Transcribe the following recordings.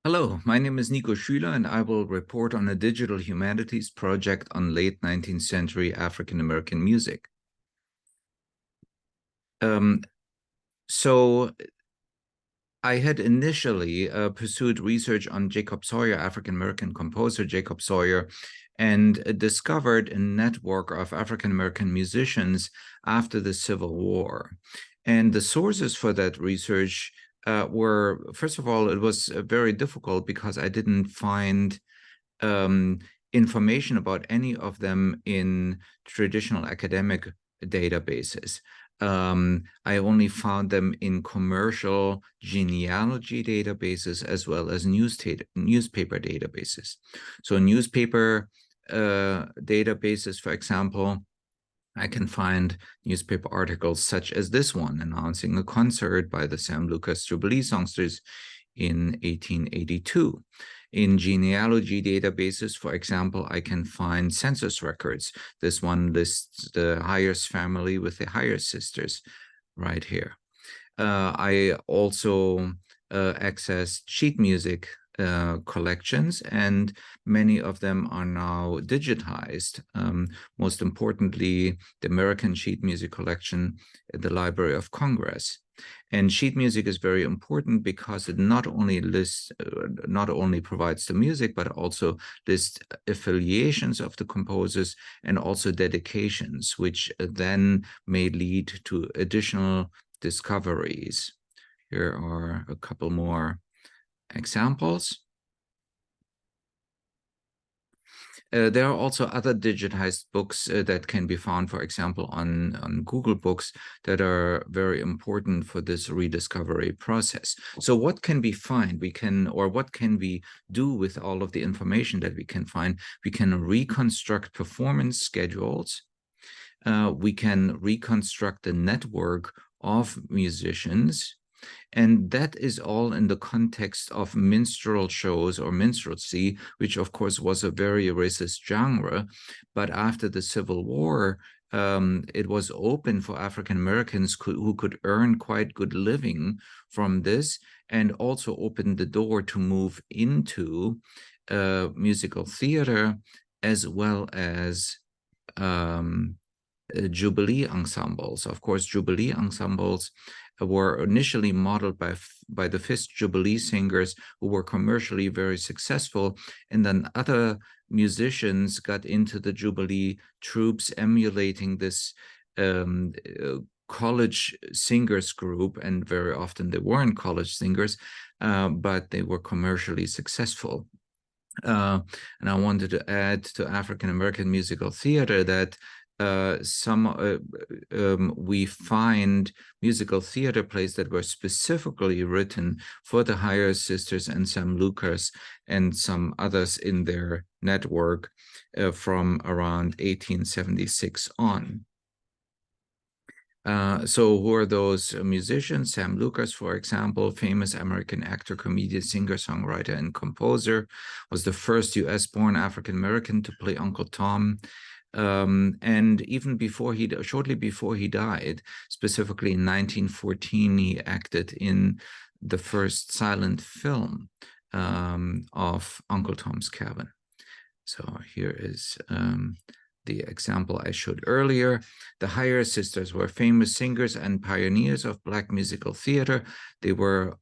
Hello, my name is Nico Schüler, and I will report on a digital humanities project on late 19th century African-American music. So I had initially pursued research on Jacob Sawyer, African-American composer Jacob Sawyer, and discovered a network of African-American musicians after the Civil War. And the sources for that research were, first of all, it was very difficult because I didn't find information about any of them in traditional academic databases. I only found them in commercial genealogy databases as well as newspaper databases. So newspaper databases, for example, I can find newspaper articles such as this one announcing a concert by the Sam Lucas Jubilee Songsters in 1882. In genealogy databases, for example, I can find census records. This one lists the Hyers family with the Hyers sisters right here. I also accessed sheet music collections, and many of them are now digitized. Most importantly, the American Sheet Music Collection at the Library of Congress. And sheet music is very important because it not only provides the music, but also lists affiliations of the composers and also dedications, which then may lead to additional discoveries. Here are a couple more examples. There are also other digitized books that can be found, for example, on Google Books that are very important for this rediscovery process. So what can we find? What can we do with all of the information that we can find? We can reconstruct performance schedules. We can reconstruct the network of musicians. And that is all in the context of minstrel shows or minstrelsy, which of course was a very racist genre. But after the Civil War, it was open for African Americans who could earn quite good living from this, and also opened the door to move into musical theater as well as Jubilee ensembles. Of course, Jubilee ensembles were initially modeled by the Fifth Jubilee singers, who were commercially very successful, and then other musicians got into the Jubilee troops, emulating this college singers group, and very often they weren't college singers, but they were commercially successful. And I wanted to add to African American musical theater that we find musical theater plays that were specifically written for the Hyers sisters and Sam Lucas and some others in their network from around 1876 on. So who are those musicians? Sam Lucas, for example, famous American actor, comedian, singer, songwriter, and composer, was the first US-born African-American to play Uncle Tom. And even shortly before he died, specifically in 1914, he acted in the first silent film of Uncle Tom's Cabin. So here is the example I showed earlier. The Hyers sisters were famous singers and pioneers of Black musical theater. They were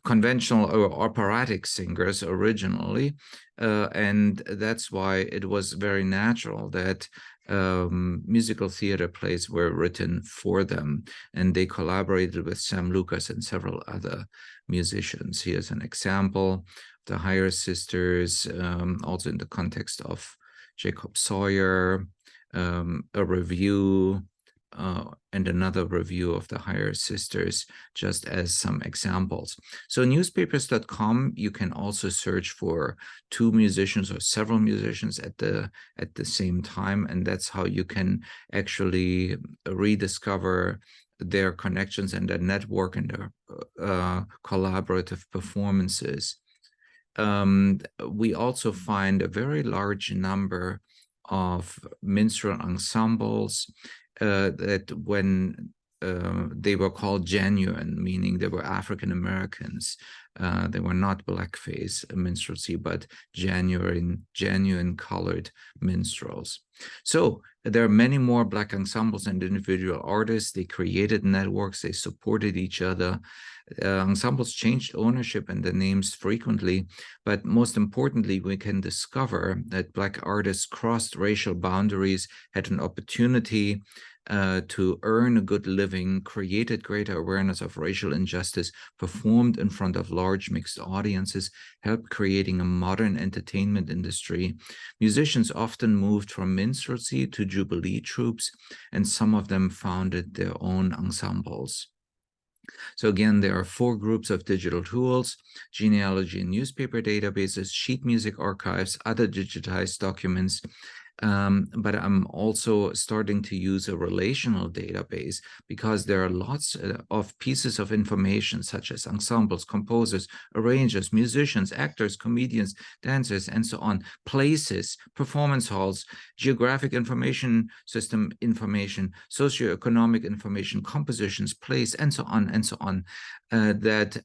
conventional or operatic singers originally, and that's why it was very natural that musical theater plays were written for them, and they collaborated with Sam Lucas and several other musicians. Here's an example: the Hyers sisters, also in the context of Jacob Sawyer, a review, and another review of the Hyers sisters, just as some examples. So newspapers.com, you can also search for two musicians or several musicians at the same time, and that's how you can actually rediscover their connections and their network and their collaborative performances. We also find a very large number of minstrel ensembles that when they were called genuine, meaning they were African Americans. They were not blackface minstrelsy, but genuine colored minstrels. So there are many more Black ensembles and individual artists. They created networks, they supported each other. Ensembles changed ownership and the names frequently, but most importantly, we can discover that Black artists crossed racial boundaries, had an opportunity to earn a good living, created greater awareness of racial injustice, performed in front of large mixed audiences, helped creating a modern entertainment industry. Musicians often moved from minstrelsy to jubilee troupes, and some of them founded their own ensembles. So again, there are 4 groups of digital tools: genealogy and newspaper databases, sheet music archives, other digitized documents. But I'm also starting to use a relational database because there are lots of pieces of information, such as ensembles, composers, arrangers, musicians, actors, comedians, dancers, and so on, places, performance halls, geographic information system information, socioeconomic information, compositions, plays, and so on, that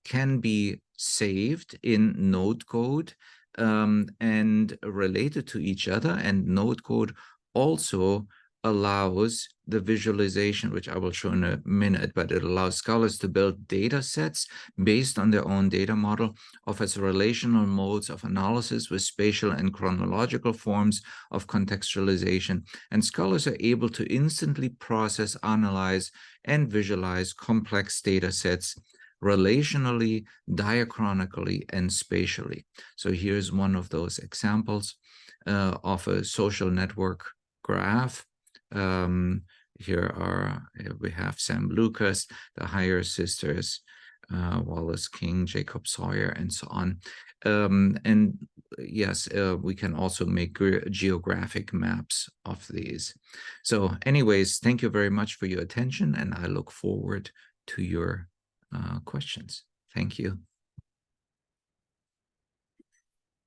can be saved in node code and related to each other. And node code also allows the visualization, which I will show in a minute, but it allows scholars to build data sets based on their own data model, offers relational modes of analysis with spatial and chronological forms of contextualization, and scholars are able to instantly process, analyze, and visualize complex data sets relationally, diachronically, and spatially. So here's one of those examples of a social network graph. Here we have Sam Lucas, the Heyer sisters, Wallace King, Jacob Sawyer, and so on. And yes, we can also make geographic maps of these. So anyways, thank you very much for your attention, and I look forward to your questions. Thank you.